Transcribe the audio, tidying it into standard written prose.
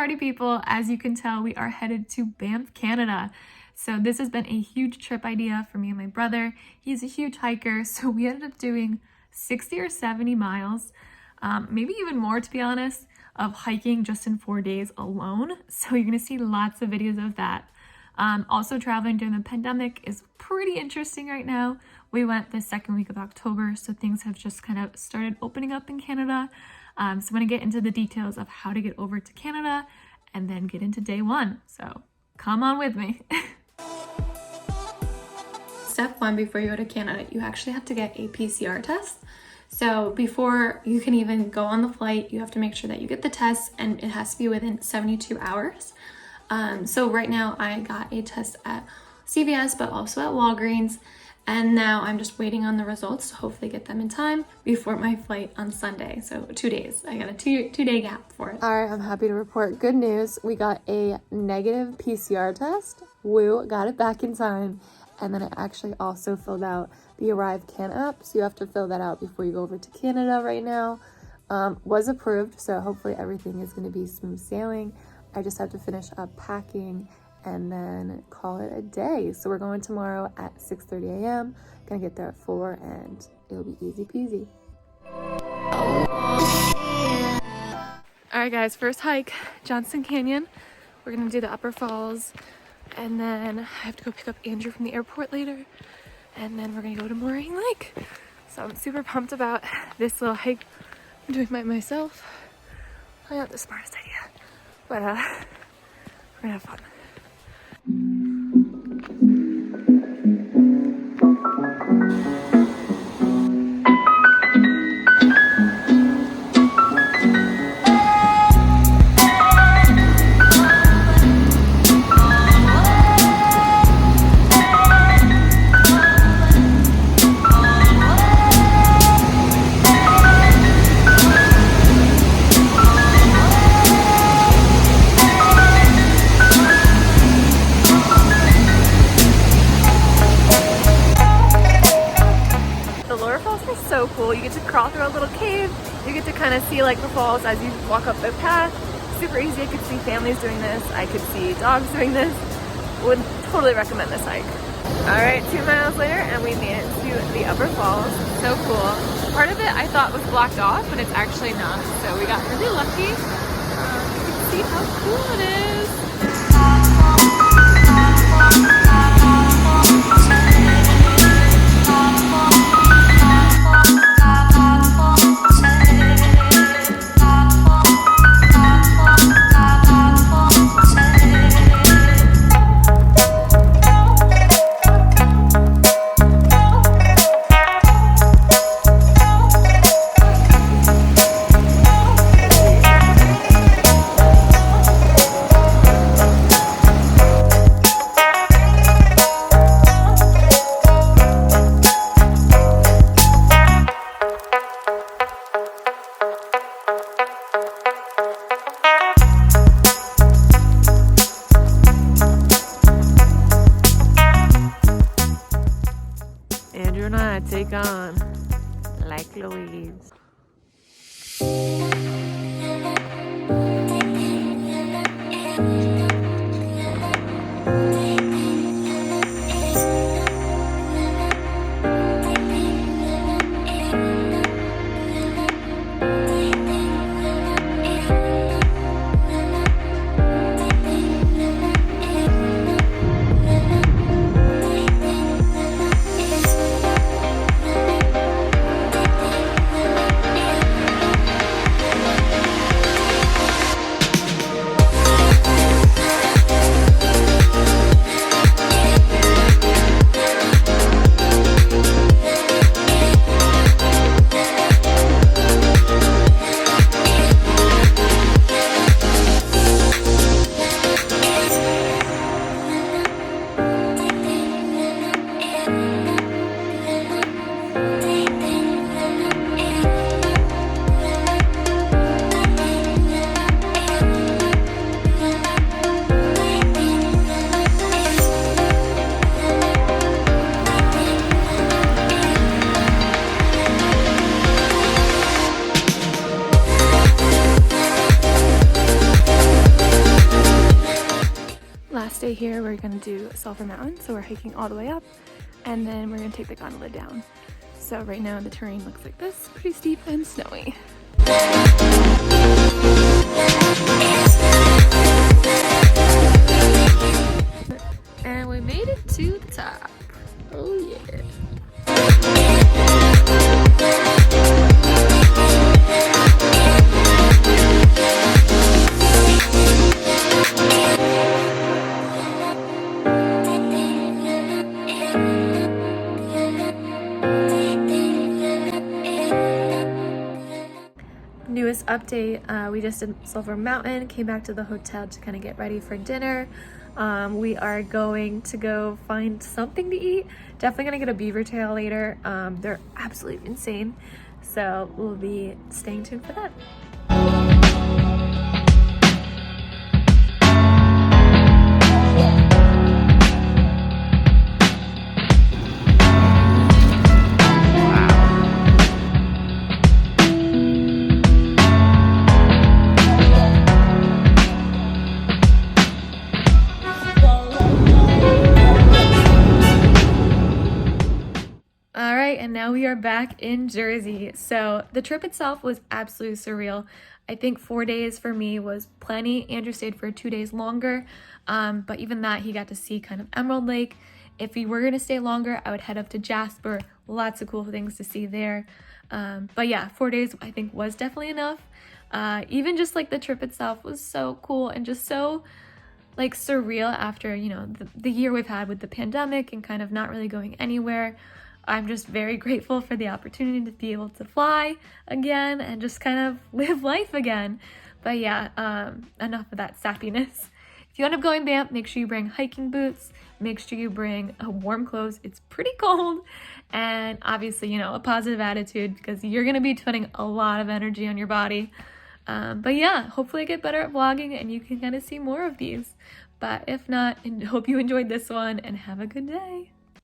party people. As you can tell, we are headed to Banff, Canada. So this has been a huge trip idea for me and my brother. He's a huge hiker, so we ended up doing 60 or 70 miles, maybe even more to be honest, of hiking just in 4 days alone. So you're gonna see lots of videos of that. Also traveling during the pandemic is pretty interesting right now. We went the second week of October, so things have just kind of started opening up in Canada. So I'm gonna get into the details of how to get over to Canada and then get into day one. So come on with me. Step one before you go to Canada, you actually have to get a PCR test. So before you can even go on the flight, you have to make sure that you get the test, and it has to be within 72 hours. So right now I got a test at CVS, but also at Walgreens. And now I'm just waiting on the results to hopefully get them in time before my flight on Sunday. So 2 days. I got a two-day gap for it. All right, I'm happy to report good news. We got a negative PCR test. Woo, got it back in time. And then I actually also filled out the Arrive Can app. So you have to fill that out before you go over to Canada right now. Was approved, so hopefully everything is going to be smooth sailing. I just have to finish up packing and then call it a day. So we're going tomorrow at 6:30 a.m. Gonna get there at 4 and it'll be easy peasy. All right guys, first hike, Johnston Canyon. We're gonna do the upper falls, and then I have to go pick up Andrew from the airport later, and then we're gonna go to Moraine Lake. So I'm super pumped about this little hike I'm doing by myself. Probably not the smartest idea, but we're gonna have fun. So cool. You get to crawl through a little cave. You get to kind of see like the falls as you walk up the path. Super easy. I could see families doing this. I could see dogs doing this. Would totally recommend this hike. All right, 2 miles later and we made it to the upper falls. So cool. Part of it I thought was blocked off, but it's actually not. So we got really lucky. You can see how cool it is. Andrew and I take on like Louise. gonna do Sulphur Mountain, so we're hiking all the way up, and then we're gonna take the gondola down. So right now the terrain looks like this, pretty steep and snowy. And we made it to the top. Oh yeah. Newest update, we just did Sulphur Mountain, came back to the hotel to kind of get ready for dinner. We are going to go find something to eat. Definitely gonna get a beaver tail later. They're absolutely insane. So we'll be staying tuned for that. And now we are back in Jersey. So the trip itself was absolutely surreal. I think 4 days for me was plenty. Andrew stayed for 2 days longer, but even that, he got to see kind of Emerald Lake. If we were gonna stay longer, I would head up to Jasper. Lots of cool things to see there. But yeah, 4 days I think was definitely enough. Even just like the trip itself was so cool and just so like surreal after, you know, the year we've had with the pandemic and kind of not really going anywhere. I'm just very grateful for the opportunity to be able to fly again and just kind of live life again. But yeah, enough of that sappiness. If you end up going Banff, make sure you bring hiking boots. Make sure you bring warm clothes. It's pretty cold. And obviously, you know, a positive attitude because you're going to be putting a lot of energy on your body. But yeah, hopefully I get better at vlogging and you can kind of see more of these. But if not, hope you enjoyed this one and have a good day.